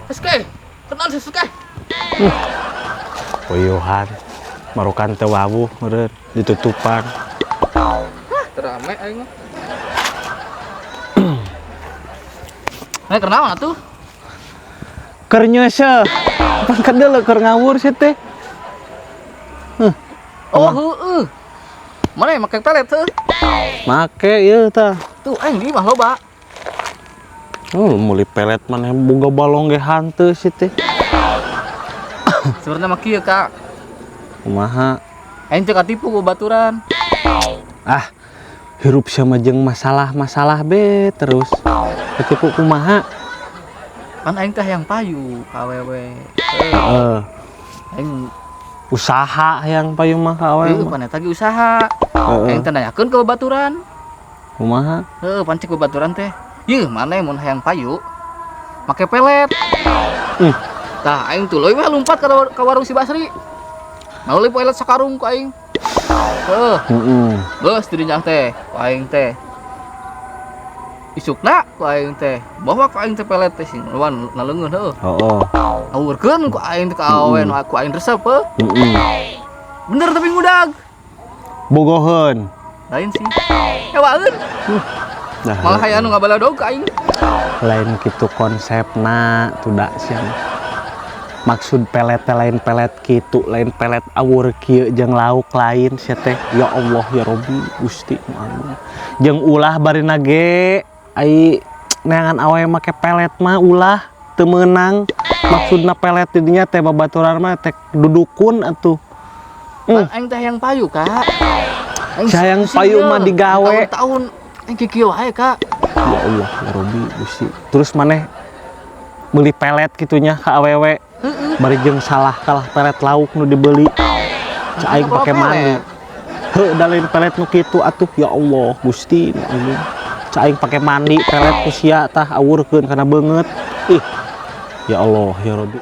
Sasuke, kenal Sasuke. Poyohan, marukan teu wawuh meureun ditutupan. Terame aing mah. Nah, kenal atuh? Keur nyeuseul. Pangkat deuleu keur ngawur sih teh. Oh, heueuh. Mana yang make pelet teh? Make ieu tah. Tuh aing di mah loba. Meuli pelet maneh boga balong ge hanteu sih teh. Sebenarnya mah kieu, Kak. Kumaha? Aing teu katipu ku baturan. Ah, hirup sama jeung masalah-masalah be terus. Ketipu kumaha? Kan aing teh yang payu ka awewe. Heeh. Aing Usaha yang payung mah ka awewe. pan eta ge usaha. Aing teh nanyakeun ke babaturan. Kumaha? Heuh, pancik babaturan teh. Yeuh, mana mun hayang payu make pelet. Tah aing tuh leuwih lompat ka warung si Basri. Meuli pelet sakarung ku aing. Heuh, geus di dinya teh ku aing teh. Isukna ku aing teh, bawa ku aing teh pelet teh sing lawan naleungeun heuh. Heeh. Awurkeun ku aing teh ka awewe nu ku aing resep heuh. Bener tapi ngudag. Bogoheun. Lain sih. Hewaeun. Dah. Malah aya anu ngabaladog ka aing. Lain kitu konsepna tuda sia. Maksud pelet teh lain pelet kitu, lain pelet awur kieu jeung lauk lain sia teh. Ya Allah ya Robbi Gusti Allah. Jeung ulah barina ge ai neangan awewe make pelet mah ulah teu meunang. Maksudna pelet di dinya teh babaturan mah teh dudukun atuh. Aing teh yang payu, Kak. Sayang payu mah digawe. Tahun-tahun aing kieu wae, Kak. Ya Allah ya Robbi Gusti. Terus maneh beli pelet gitunya ka awewe. Bari jeung salah kalah pelet lauk nu dibeli. Cak aing pake mandi. Heuh da lain pelet nu kitu atuh ya Allah Gusti nu agung. Cak aing pake mandi pelet ku sia tah awurkeun kana beungeut. Ih. Ya Allah ya Robbi.